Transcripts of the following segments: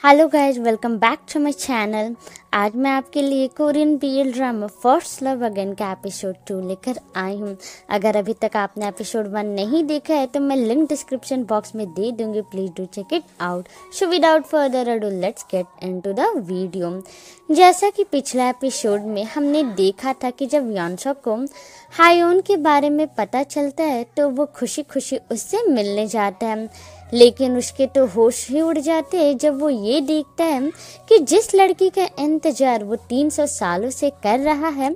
Hello guys, welcome back to my channel. आज मैं आपके लिए Korean BL drama First Love Again का एपिसोड 2 लेकर आई हूँ। अगर अभी तक आपने एपिसोड 1 नहीं देखा है तो मैं लिंक डिस्क्रिप्शन बॉक्स में दे दूंगी, please do check it out. So without further ado let's get into the video. जैसा कि पिछला एपिसोड में हमने देखा था कि जब यॉनसक को हायोन के बारे में पता चलता है तो वो खुशी खुशी उससे मिलने जाता है, लेकिन उसके तो होश ही उड़ जाते हैं जब वो ये देखता है कि जिस लड़की का इंतजार वो 300 सालों से कर रहा है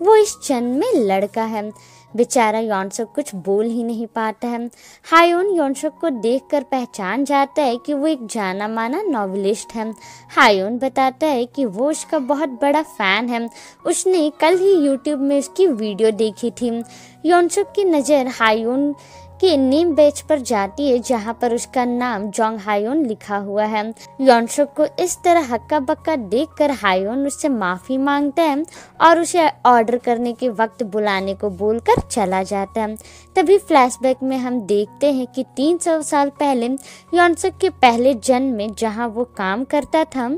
वो इस जन्म में लड़का है। बेचारा यॉनसक कुछ बोल ही नहीं पाता है। हायोन यॉनसक को देखकर पहचान जाता है कि वो एक जाना माना नॉवेलिस्ट है। हायोन बताता है कि वो उसका बहुत बड़ा फैन है, उसने कल ही यूट्यूब में उसकी वीडियो देखी थी। यॉनसक की नज़र हायोन के नेम बेच पर जाती है जहां पर उसका नाम जोंग हायोन लिखा हुआ है। यॉनसक को इस तरह हक्का बक्का देखकर हायोन उससे माफी मांगता है और उसे ऑर्डर करने के वक्त बुलाने को बोलकर चला जाता है। तभी फ्लैशबैक में हम देखते हैं कि 300 साल पहले यॉनसक के पहले जन्म में जहां वो काम करता था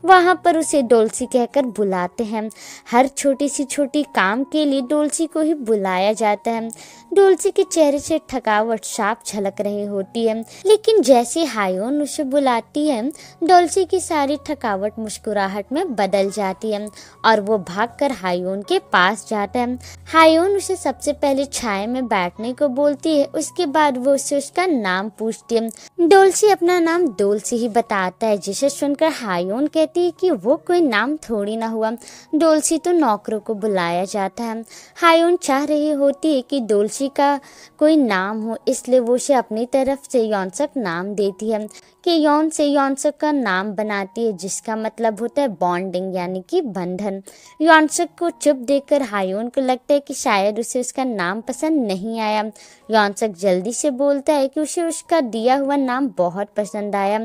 वहां पर उसे डोल्सी कहकर बुलाते हैं। हर छोटी सी छोटी काम के लिए डोल्सी को ही बुलाया जाता है। डोल्सी के चेहरे से थकावट साफ झलक रही होती है, लेकिन जैसे हायोन उसे बुलाती है डोल्सी की सारी थकावट मुस्कुराहट में बदल जाती है और वो भागकर हायोन के पास जाता है। हायोन उसे सबसे पहले छाया में बैठने को बोलती है, उसके बाद वो उससे उसका नाम पूछती है। डोल्सी अपना नाम डोल्सी ही बताता है, जिसे सुनकर हायोन कहती है कि वो कोई नाम थोड़ी ना हुआ, डोल्सी तो नौकरों को बुलाया जाता है। हायोन चाह रही होती है कि डोल्सी का कोई नाम हो, इसलिए वो उसे अपनी तरफ से यॉनसक नाम देती है कि यॉन से यॉनसक का नाम बनाती है, जिसका मतलब होता है बॉन्डिंग यानी कि बंधन। यॉनसक को चुप देखकर हायोन को लगता है कि शायद उसे उसका नाम पसंद नहीं आया। यॉनसक जल्दी से बोलता है कि उसे उसका दिया हुआ नाम बहुत पसंद आया।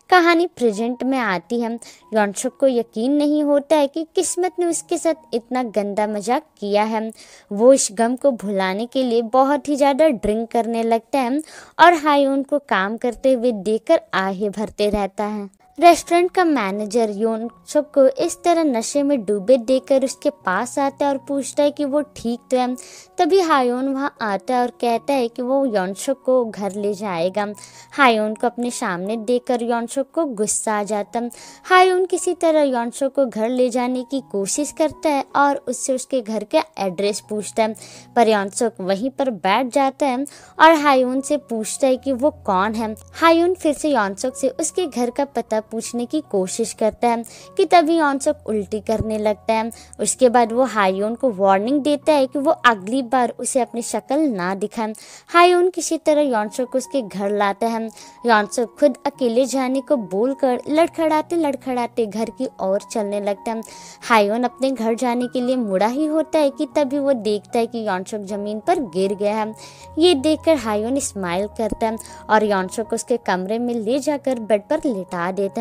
कहानी प्रेजेंट में आती है। यॉनसक को यकीन नहीं होता है कि किस्मत ने उसके साथ इतना गंदा मजाक किया है। वो इस गम को भुलाने के लिए बहुत ही ज़्यादा ड्रिंक करने लगता है और हायोन को काम करते हुए देखकर आहें भरते रहता है। रेस्टोरेंट का मैनेजर यॉनसक को इस तरह नशे में डूबे देखकर उसके पास आता है और पूछता है कि वो ठीक तो है। तभी हायोन वहां आता है और कहता है कि वो यॉनसक को घर ले जाएगा। हायोन को अपने सामने देखकर यॉनसक को गुस्सा आ जाता है। हायोन किसी तरह यॉनसक को घर ले जाने की कोशिश करता है और उससे उसके घर का एड्रेस पूछता है, पर यॉनसक वहीं पर बैठ जाता है और हायोन से पूछता है कि वो कौन है। हायोन फिर से यॉनसक से उसके घर का पता पूछने की कोशिश करता है कि तभी यॉनसक उल्टी करने लगता है। उसके बाद वो हायोन को वार्निंग देता है कि वो अगली बार उसे अपनी शक्ल ना दिखाए। हायोन किसी तरह यॉनसक को उसके घर लाता है। यॉनसक खुद अकेले जाने को बोलकर लड़खड़ाते लड़खड़ाते घर की ओर चलने लगता है। हायोन अपने घर जाने के लिए मुड़ा ही होता है कि तभी वो देखता है कि यॉनसक जमीन पर गिर गया है। ये देखकर हायोन स्माइल करता है और यॉनसक को उसके कमरे में ले जाकर बेड पर लिटा देता है।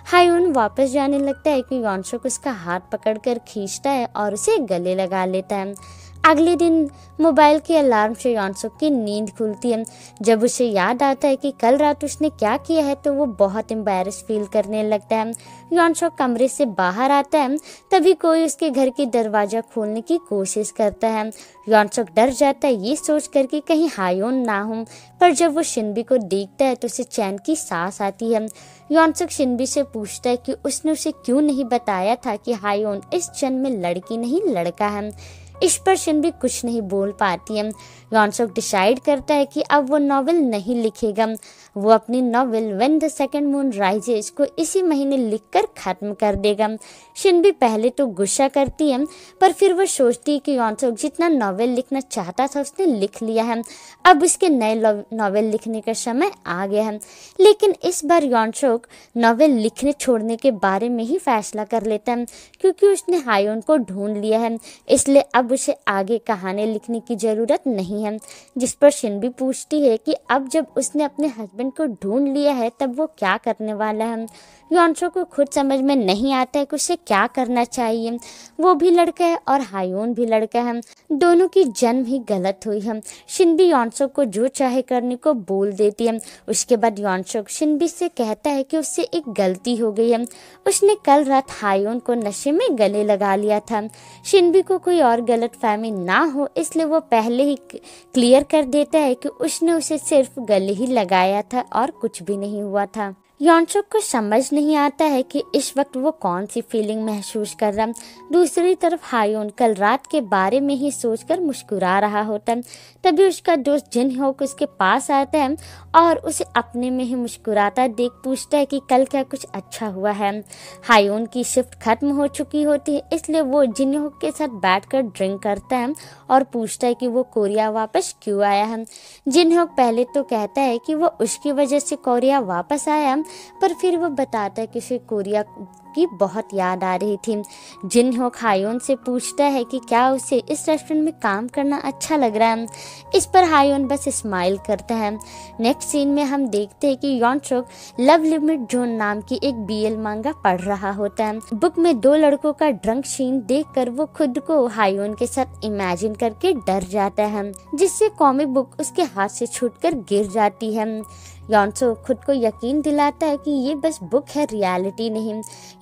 हायोन वापस जाने लगता है कि यॉनसक उसका हाथ पकड़कर खींचता है और उसे गले लगा लेता है। अगले दिन मोबाइल के अलार्म से यॉनसक की नींद खुलती है। जब उसे याद आता है कि कल रात उसने क्या किया है तो वो बहुत एम्बैरेस फील करने लगता है। यॉनसक कमरे से बाहर आता है, तभी कोई उसके घर की दरवाजा खोलने की कोशिश करता है। यॉनसक डर जाता है ये सोच कर कि कहीं हायोन ना हो, पर जब वो शिनबी को देखता है तो उसे चैन की सांस आती है। यॉनसक शिनबी से पूछता है कि उसने उसे क्यों नहीं बताया था कि हायोन इस जन्म में लड़की नहीं लड़का है। इस पर शिनबी कुछ नहीं बोल पाती है। यॉनसक डिसाइड करता है कि अब वो नॉवेल नहीं लिखेगा। वो अपनी novel when the second moon rises को इसी महीने लिखकर खत्म कर देगा। शिनबी पहले तो गुस्सा करती है, पर फिर वो सोचती है कि यॉनसक जितना नॉवेल लिखना चाहता था उसने लिख लिया है, अब उसके नए नॉवेल लिखने का समय आ गया है। लेकिन इस बार यॉनसक नॉवेल लिखने छोड़ने के बारे में ही फैसला कर लेता है, क्योंकि उसने हायोन को ढूंढ लिया है, इसलिए अब उसे आगे कहानी लिखने की जरूरत नहीं है। जिस पर शिनबी पूछती है कि अब जब उसने अपने हस्बैंड हस्बैंड को ढूंढ लिया है तब वो क्या करने वाला है। यॉनसो को खुद समझ में नहीं आता है कि उसे क्या करना चाहिए। वो भी लड़का है और हायोन भी लड़का है, दोनों की जन्म ही गलत हुई है। शिनबी यॉनसो को जो चाहे करने को बोल देती है। उसके बाद यॉनसो शिनबी से कहता है कि उससे एक गलती हो गई है, उसने कल रात हायोन को नशे में गले लगा लिया था। शिनबी को कोई और गलतफहमी ना हो इसलिए वो पहले ही क्लियर कर देता है कि उसने उसे सिर्फ गले ही लगाया था और कुछ भी नहीं हुआ था। यॉनसुक को समझ नहीं आता है कि इस वक्त वो कौन सी फीलिंग महसूस कर रहा। दूसरी तरफ हायोन कल रात के बारे में ही सोचकर मुस्कुरा रहा होता है। तभी उसका दोस्त जिन होक उसके पास आता है और उसे अपने में ही मुस्कुराता देख पूछता है कि कल क्या कुछ अच्छा हुआ है। हायोन की शिफ्ट खत्म हो चुकी होती है इसलिए वो जिन होक के साथ बैठकर ड्रिंक करता है और पूछता है कि वो कोरिया वापस क्यों आया है। जिन होक पहले तो कहता है कि वो उसकी वजह से कोरिया वापस आया, पर फिर वो बताता है कि उसे कोरिया की बहुत याद आ रही थी। जिन होक हायोन से पूछता है कि क्या उसे इस रेस्टोरेंट में काम करना अच्छा लग रहा है। इस पर हायोन बस स्माइल करता है। नेक्स्ट सीन में हम देखते हैं कि यॉनसुक लव लिमिट जोन नाम की एक बीएल मांगा पढ़ रहा होता है। बुक में दो लड़कों का ड्रंक सीन देखकर वो खुद को हायोन के साथ इमेजिन करके डर जाता है, जिससे कॉमिक बुक उसके हाथ से छूटकर गिर जाती है। यॉनसुक खुद को यकीन दिलाता है कि ये बस बुक है, रियलिटी नहीं।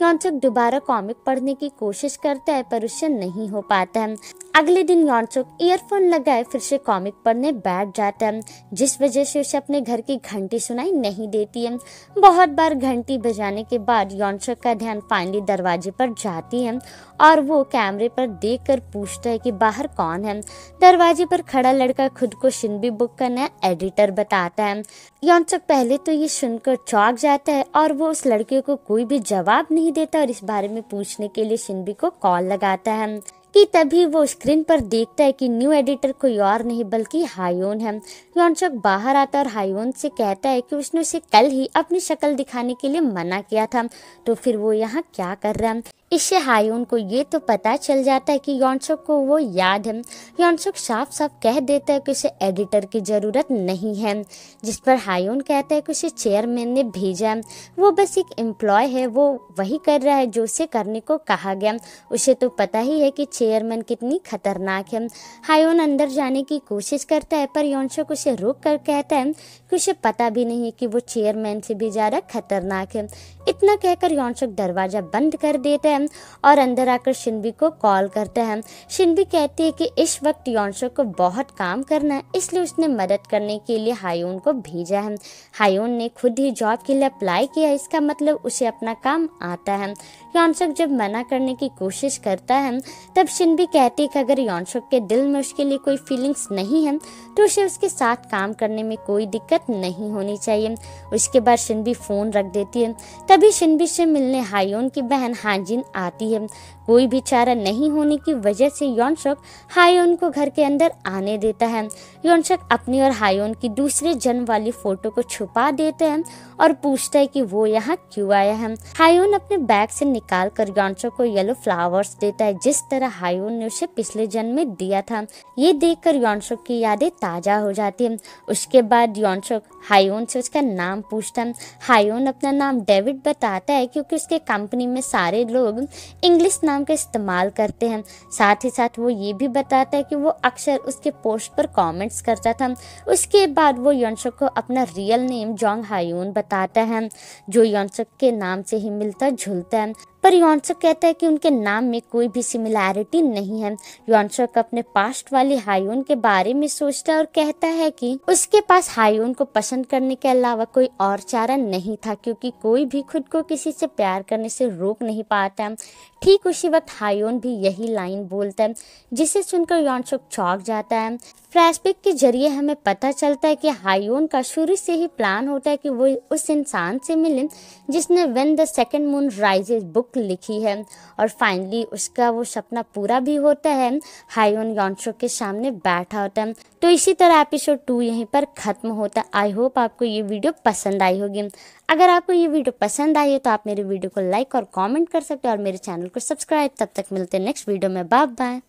यॉनसुक दोबारा कॉमिक पढ़ने की कोशिश करता है पर उससे नहीं हो पाता है। अगले दिन यॉनसुक ईयरफोन लगाए फिर से कॉमिक पढ़ने बैठ जाता है, जिस वजह से उसे अपने घर की घंटी सुनाई नहीं देती है। बहुत बार घंटी बजाने के बाद यॉनसुक का ध्यान फाइनली दरवाजे पर जाती है और वो कैमरे पर देखकर पूछता है कि बाहर कौन है। दरवाजे पर खड़ा लड़का खुद को शिनबी बुक का नया एडिटर बताता है। यॉनसुक पहले तो ये सुनकर चौंक जाता है और वो उस लड़के को कोई भी जवाब नहीं देता और इस बारे में पूछने के लिए शिनबी को कॉल लगाता है कि तभी वो स्क्रीन पर देखता है कि न्यू एडिटर कोई और नहीं बल्कि हायोन है। यॉनसुक बाहर आता और हायोन से कहता है कि उसने उसे कल ही अपनी शक्ल दिखाने के लिए मना किया था, तो फिर वो यहाँ क्या कर रहा है। इससे हायोन को ये तो पता चल जाता है कि यॉनसुक को वो याद है। यॉनसुक साफ साफ कह देता है कि उसे एडिटर की जरूरत नहीं है, जिस पर हायोन कहता है कि उसे चेयरमैन ने भेजा है, वो बस एक एम्प्लॉय है, वो वही कर रहा है जो उसे करने को कहा गया। उसे तो पता ही है कि चेयरमैन कितनी खतरनाक है। हायोन अंदर जाने की कोशिश करता है पर यॉनसुक उसे रोक कर कहता है कि उसे पता भी नहीं है कि वो चेयरमैन से भी ज्यादा खतरनाक है। इतना कहकर यॉनसुक दरवाजा बंद कर देता है और अंदर आकर शिनबी को कॉल करता है। शिनबी कहती है कि इस वक्त यॉनसुक को बहुत काम करना है इसलिए उसने मदद करने के लिए हायोन को भेजा है। हायोन ने खुद ही जॉब के लिए अप्लाई किया, इसका मतलब उसे अपना काम आता है। यॉनसुक जब मना करने की कोशिश करता है तब शिनबी कहती है कि अगर यॉनसुक के दिल में उसके लिए कोई फीलिंग्स नहीं है तो उसे उसके साथ काम करने में कोई दिक्कत नहीं होनी चाहिए। उसके बाद शिनबी फोन रख देती है। तभी शिनबी से मिलने हायोन की बहन हाजिन आती है। कोई भी चारा नहीं होने की वजह से यॉनसुक हायोन को घर के अंदर आने देता है। यॉनसुक अपनी और हायोन की दूसरे जन्म वाली फोटो को छुपा देते हैं और पूछता है कि वो यहाँ क्यों आया है। हायोन अपने बैग से निकाल कर यॉनसुक को येलो फ्लावर्स देता है, जिस तरह हायोन ने उसे पिछले जन्म में दिया था। ये देखकर यॉनसुक की यादें ताजा हो जाती है। उसके बाद यॉनसुक हायोन से उसका नाम पूछता है। हायोन अपना नाम डेविड बताता है क्योंकि उसके कंपनी में सारे लोग इंग्लिश नाम का इस्तेमाल करते हैं। साथ ही साथ वो ये भी बताता है कि वो अक्सर उसके पोस्ट पर कमेंट्स करता था। उसके बाद वो यॉनसुक को अपना रियल नेम जोंग हायोन बताता है, जो यॉनसुक के नाम से ही मिलता जुलता है। पर यॉनसुक कहता है कि उनके नाम में कोई भी सिमिलैरिटी नहीं है। यॉनसुक अपने पास्ट वाली हायोन के बारे में सोचता है और कहता है कि उसके पास हायोन को पसंद करने के अलावा कोई और चारा नहीं था, क्योंकि कोई भी खुद को किसी से प्यार करने से रोक नहीं पाता। ठीक उसी वक्त हायोन भी यही लाइन बोलता है, जिसे सुनकर यॉनसुक चौंक जाता है। फ्लैशबैक के जरिए हमें पता चलता है कि हायोन का शुरू से ही प्लान होता है कि वो उस इंसान से मिले जिसने when the second moon rises book लिखी है, और फाइनली उसका वो सपना पूरा भी होता है। हायोन यॉनसुक के सामने बैठा होता है। तो इसी तरह एपिसोड 2 यहीं पर खत्म होता है। आई होप आपको ये वीडियो पसंद आई होगी। अगर आपको ये वीडियो पसंद आई है तो आप मेरे वीडियो को लाइक और कमेंट कर सकते हो और मेरे चैनल को सब्सक्राइब। तब तक मिलते हैं नेक्स्ट वीडियो में। Bye bye.